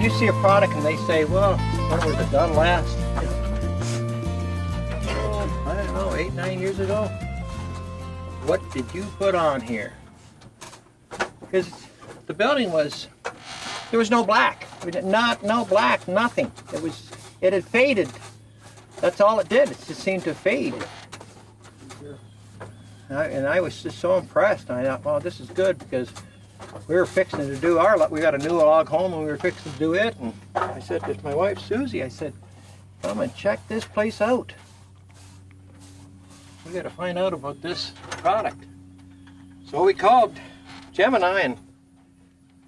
when you see a product and they say, well, when was it done last? Oh, I don't know, 8, 9 years ago. What did you put on here? Because the building was, there was no black. No black, nothing. It had faded. That's all it did. It just seemed to fade. And I was just so impressed. I thought, well, this is good, because we were fixing to do we got a new log home and we were fixing to do it. And I said to my wife, Susie, I said, come and check this place out. We got to find out about this product. So we called Gemini,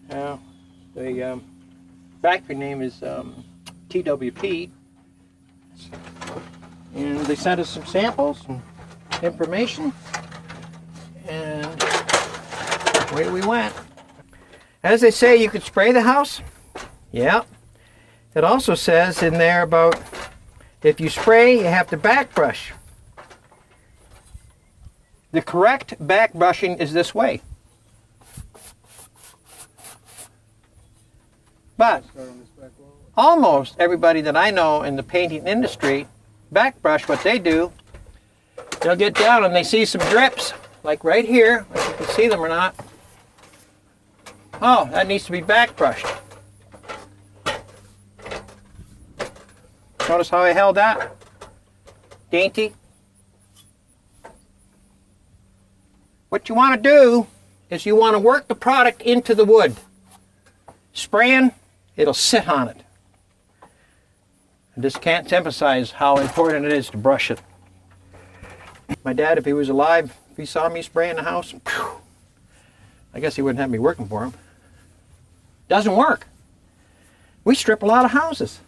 and the factory name is TWP. And they sent us some samples and information. And away we went. As they say, you could spray the house. Yeah. It also says in there about if you spray, you have to back brush. The correct back brushing is this way. But almost everybody that I know in the painting industry back brush, what they do, they'll get down and they see some drips, like right here, if you can see them or not. Oh, that needs to be back brushed. Notice how I held that? Dainty. What you want to do is you want to work the product into the wood. Spraying, it'll sit on it. I just can't emphasize how important it is to brush it. My dad, if he was alive, if he saw me spraying the house, phew, I guess he wouldn't have me working for him. Doesn't work. We strip a lot of houses.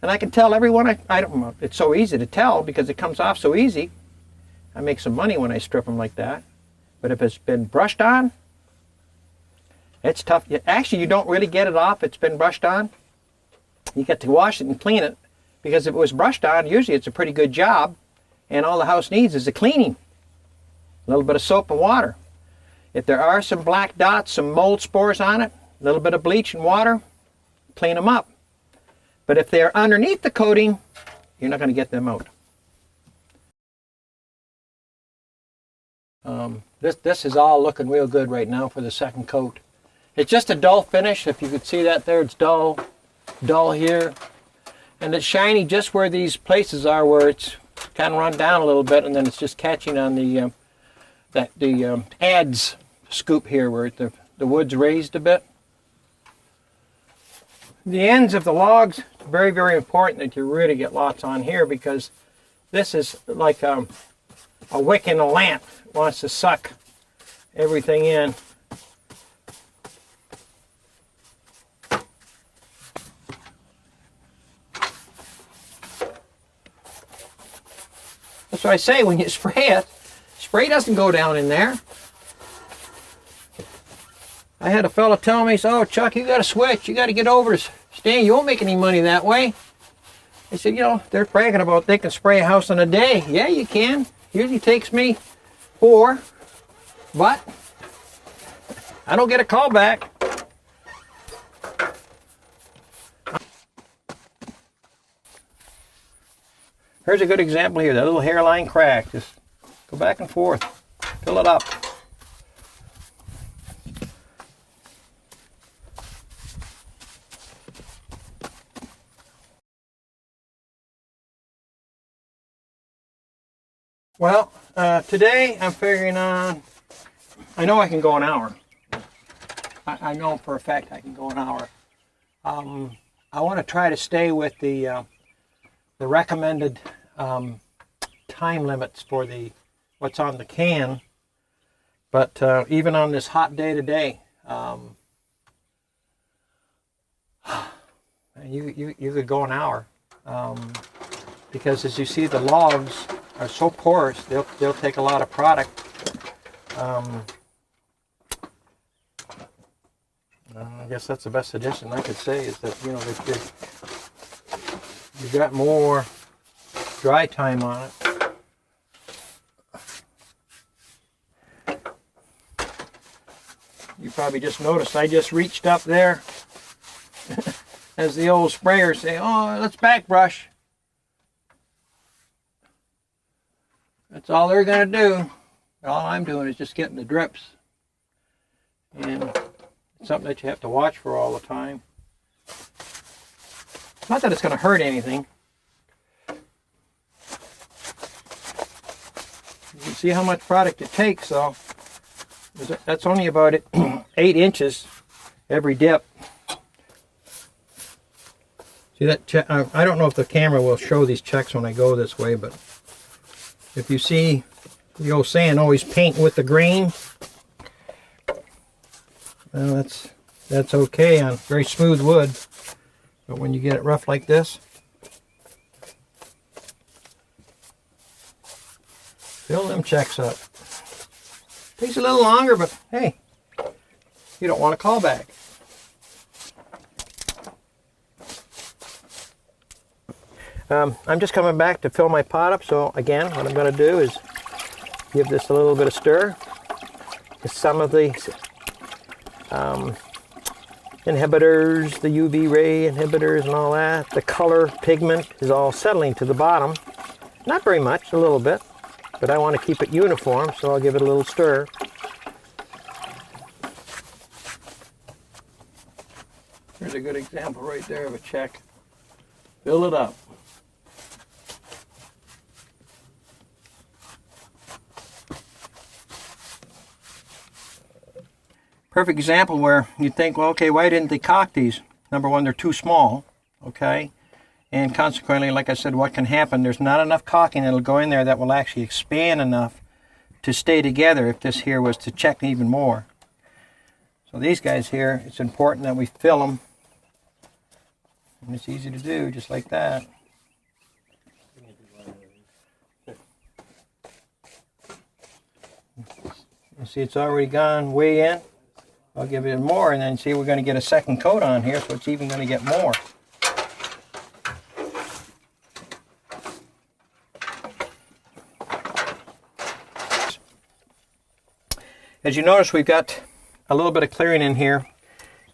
And I can tell everyone, I don't know, it's so easy to tell because it comes off so easy. I make some money when I strip them like that. But if it's been brushed on, it's tough. Actually, you don't really get it off if it's been brushed on. You get to wash it and clean it, because if it was brushed on, usually it's a pretty good job, and all the house needs is a cleaning. A little bit of soap and water. If there are some black dots, some mold spores on it, a little bit of bleach and water, clean them up. But if they're underneath the coating, you're not going to get them out. This is all looking real good right now for the second coat. It's just a dull finish. If you could see that there, it's dull here. And it's shiny just where these places are, where it's kind of run down a little bit, and then it's just catching on the adze scoop here, where the wood's raised a bit. The ends of the logs, it's very, very important that you really get lots on here, because this is like a wick in a lamp. It wants to suck everything in. That's what I say, when you spray it, spray doesn't go down in there. I had a fella tell me, oh, Chuck, you got to switch. You got to get over to Stan. You won't make any money that way. I said, you know, they're bragging about they can spray a house in a day. Yeah, you can. Usually takes me 4, but I don't get a call back. Here's a good example here, that little hairline crack. Just go back and forth, fill it up. Well, today I'm figuring on, I know I can go an hour. I know for a fact I can go an hour. I want to try to stay with the recommended time limits for what's on the can, but even on this hot day today, you could go an hour, because as you see, the logs are so porous, they'll take a lot of product. I guess that's the best suggestion I could say, is that, you know, you've got more dry time on it. You probably just noticed I just reached up there as the old sprayers say, oh, let's back brush. That's all they're going to do. All I'm doing is just getting the drips. And it's something that you have to watch for all the time. Not that it's going to hurt anything. You can see how much product it takes, so that's only about 8 inches every dip. See that check? I don't know if the camera will show these checks when I go this way, but if you see the old saying, always paint with the grain, well, that's okay on very smooth wood, but when you get it rough like this, fill them checks up. Takes a little longer, but hey, you don't want to call back. I'm just coming back to fill my pot up, so again, what I'm going to do is give this a little bit of stir. Some of the inhibitors, the UV ray inhibitors and all that, the color pigment is all settling to the bottom. Not very much, a little bit, but I want to keep it uniform, so I'll give it a little stir. Here's a good example right there of a check. Fill it up. Perfect example where you think, well, okay, why didn't they caulk these? Number one, they're too small, okay? And consequently, like I said, what can happen? There's not enough caulking that'll go in there that will actually expand enough to stay together if this here was to check even more. So these guys here, it's important that we fill them. And it's easy to do, just like that. You see it's already gone way in. I'll give it more, and then see we're going to get a second coat on here, so it's even going to get more. As you notice, we've got a little bit of clearing in here.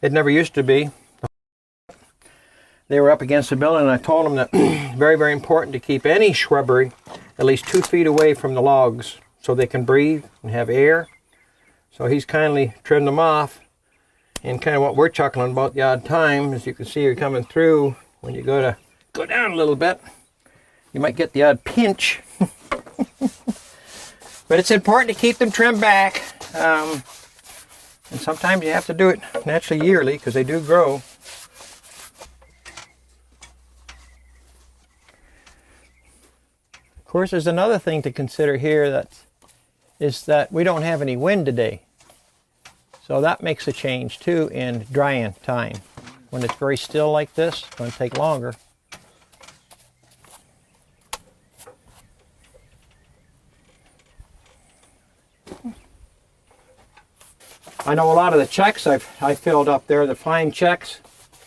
It never used to be. They were up against the building, and I told them that very, very important to keep any shrubbery at least 2 feet away from the logs so they can breathe and have air. So he's kindly trimmed them off, and kind of what we're chuckling about the odd time, as you can see, you're coming through. When you go down a little bit, you might get the odd pinch. But it's important to keep them trimmed back, and sometimes you have to do it naturally yearly because they do grow. Of course, there's another thing to consider here, is that we don't have any wind today. So that makes a change too in drying time. When it's very still like this, it's going to take longer. I know a lot of the checks I filled up there, the fine checks,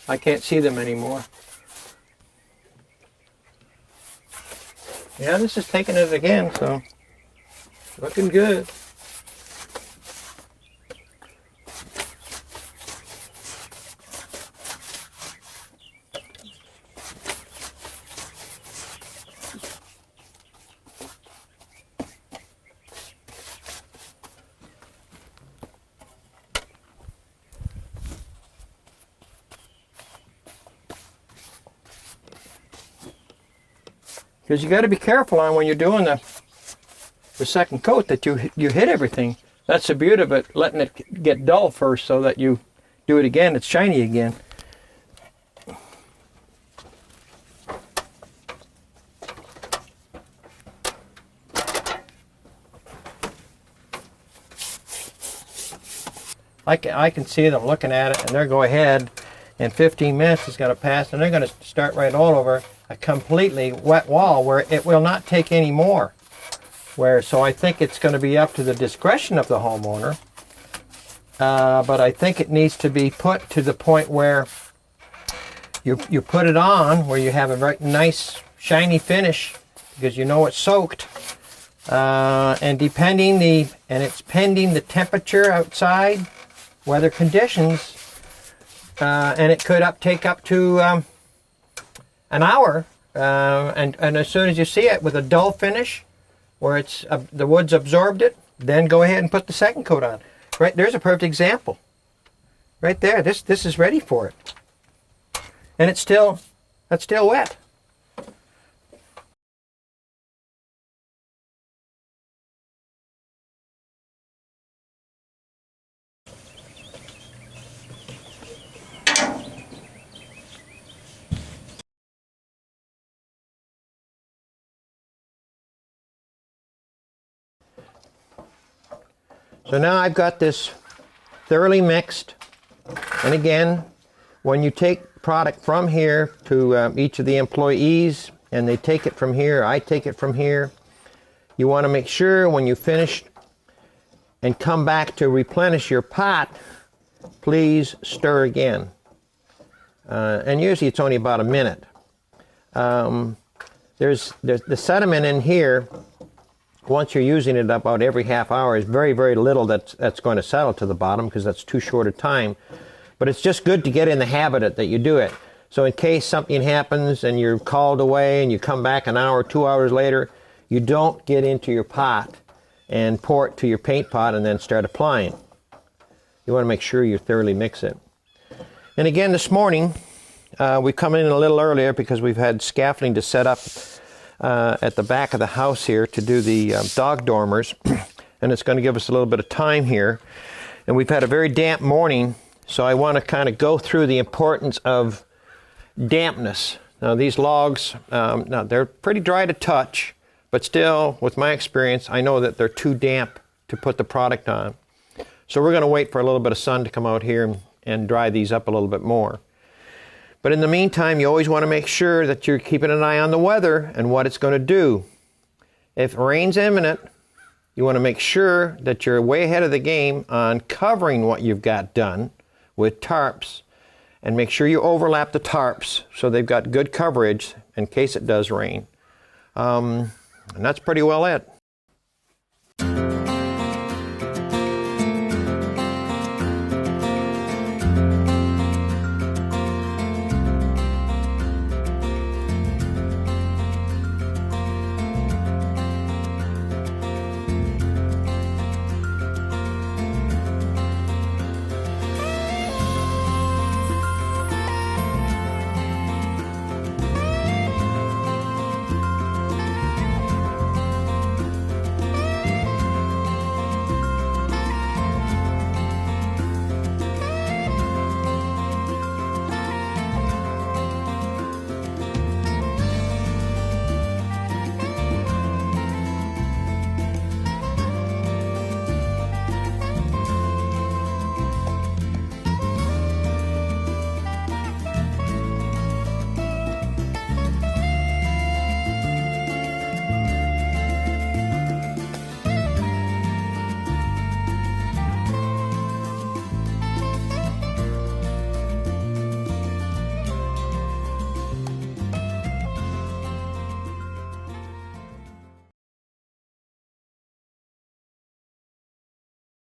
I can't see them anymore. Yeah, this is taking it again, so looking good. Because you got to be careful on when you're doing the second coat that you hit everything. That's the beauty of it, letting it get dull first so that you do it again, it's shiny again. I can see them looking at it, and they'll go ahead, in 15 minutes it's going to pass, and they're going to start right all over a completely wet wall where it will not take any more. So I think it's going to be up to the discretion of the homeowner, but I think it needs to be put to the point where you put it on where you have a very nice shiny finish because you know it's soaked, and it's pending the temperature outside, weather conditions. and it could take up to an hour. And as soon as you see it with a dull finish, where it's the wood's absorbed it, then go ahead and put the second coat on. Right there's a perfect example. Right there, this is ready for it, and that's still wet. So now I've got this thoroughly mixed, and again, when you take product from here to each of the employees, and they take it from here, I take it from here, you want to make sure when you finish and come back to replenish your pot, please stir again. And usually it's only about a minute. There's the sediment in here. Once you're using it about every half hour, is very, very little that's going to settle to the bottom, because that's too short a time. But it's just good to get in the habit that you do it. So in case something happens and you're called away and you come back an hour, 2 hours later, you don't get into your pot and pour it to your paint pot and then start applying. You want to make sure you thoroughly mix it. And again, this morning, we come in a little earlier because we've had scaffolding to set up at the back of the house here to do the dog dormers, and it's going to give us a little bit of time here. And we've had a very damp morning, so I want to kind of go through the importance of dampness. Now these logs, now they're pretty dry to touch, but still, with my experience, I know that they're too damp to put the product on. So we're going to wait for a little bit of sun to come out here and dry these up a little bit more. But in the meantime, you always want to make sure that you're keeping an eye on the weather and what it's going to do. If rain's imminent, you want to make sure that you're way ahead of the game on covering what you've got done with tarps, and make sure you overlap the tarps so they've got good coverage in case it does rain. And that's pretty well it.